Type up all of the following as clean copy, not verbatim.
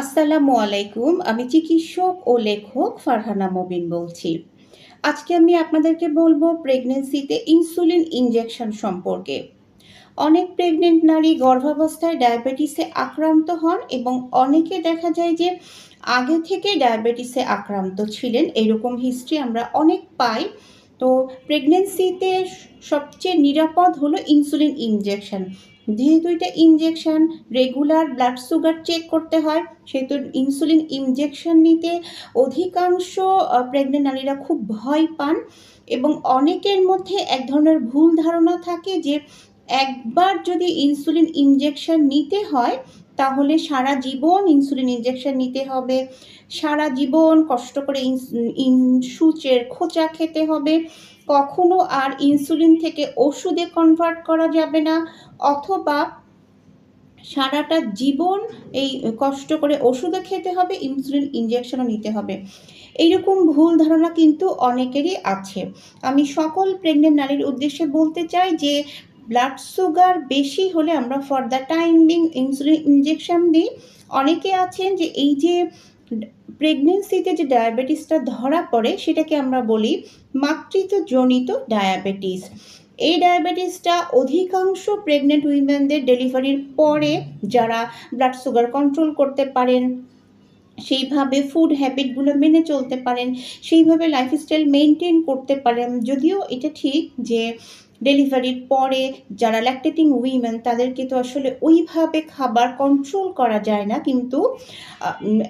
আসসালামু আলাইকুম। আমি চিকিৎসক ও লেখক ফারহানা মবিন বলছি। আজকে আমি আপনাদেরকে বলবো প্রেগন্যান্সিতে ইনসুলিন ইনজেকশন সম্পর্কে। অনেক প্রেগনেন্ট নারী গর্ভাবস্থায় ডায়াবেটিসে আক্রান্ত হন এবং অনেকে দেখা যায় যে আগে থেকে ডায়াবেটিসে আক্রান্ত ছিলেন। এরকম হিস্ট্রি আমরা অনেক পাই। তো প্রেগন্যান্সিতে সবচেয়ে নিরাপদ হলো ইনসুলিন ইনজেকশন। যেহেতু এটা injection, regular blood sugar check করতে হয়, সেহেতু ইনসুলিন ইনজেকশন নিতে অধিকাংশ প্রেগনেন্ট নারীরা খুব ভয় পান এবং অনেকের মধ্যে এক ধরনের ভুল ধারণা থাকে যে একবার যদি ইনসুলিন ইনজেকশন নিতে হয় তাহলে সারা জীবন ইনসুলিন ইনজেকশন নিতে হবে, সারা জীবন কষ্ট করে সূচের খোঁচা খেতে হবে, কখনো আর ইনসুলিন থেকে ওষুধে কনভার্ট করা যাবে না, অথবা সারাটা জীবন এই কষ্ট করে ওষুধও খেতে হবে, ইনসুলিন ইনজেকশনও নিতে হবে। এইরকম ভুল ধারণা কিন্তু অনেকেরই আছে। আমি সকল প্রেগনেন্ট নারীর উদ্দেশ্যে বলতে চাই যে ব্লাড সুগার বেশি হলে আমরা for the time being insulin injection দিই। অনেকে আছেন যে এই যে প্রেগনেন্সিতে যে ডায়াবেটিসটা ধরা পড়ে সেটাকে আমরা বলি মাতৃত্বজনিত ডায়াবেটিস। এই ডায়াবেটিসটা অধিকাংশ প্রেগনেন্ট উইমেনদের ডেলিভারির পরে, যারা ব্লাড সুগার কন্ট্রোল করতে পারেন, সেইভাবে ফুড হ্যাবিটগুলো মেনে চলতে পারেন, সেইভাবে লাইফস্টাইল মেনটেন করতে পারেন। যদিও এটা ঠিক যে ডেলিভারির পরে যারা ল্যাকটেটিং উইমেন তাদেরকে তো আসলে ওইভাবে খাবার কন্ট্রোল করা যায় না, কিন্তু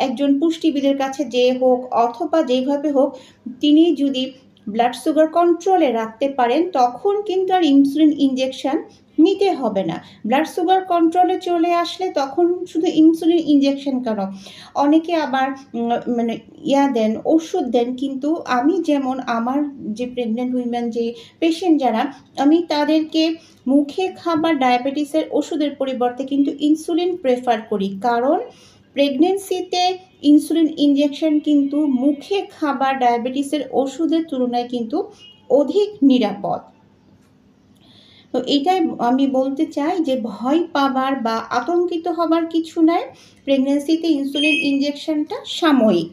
একজন পুষ্টিবিদের কাছে যে হোক অথবা যেইভাবে হোক তিনি যদি ব্লাড সুগার কন্ট্রোলে রাখতে পারেন তখন কিন্তু আর ইনসুলিন ইনজেকশন নিতে হবে না। ব্লাড সুগার কন্ট্রোলে চলে আসলে তখন শুধু ইনসুলিন ইনজেকশন কেন, অনেকে আবার মানে দেন, ওষুধ দেন। কিন্তু আমি যেমন আমার যে প্রেগনেন্ট উইমেন যে পেশেন্ট যারা, আমি তাদেরকে মুখে খাবার ডায়াবেটিসের ওষুধের পরিবর্তে কিন্তু ইনসুলিন প্রেফার করি, কারণ প্রেগনেন্সিতে ইনসুলিন ইনজেকশন কিন্তু মুখে খাবার ডায়াবেটিসের ওষুধের তুলনায় কিন্তু অধিক নিরাপদ। তো এটাই আমি বলতে চাই যে ভয় পাবার বা আতঙ্কিত হবার কিছু নাই। প্রেগনেন্সিতে ইনসুলিন ইনজেকশনটা সাময়িক।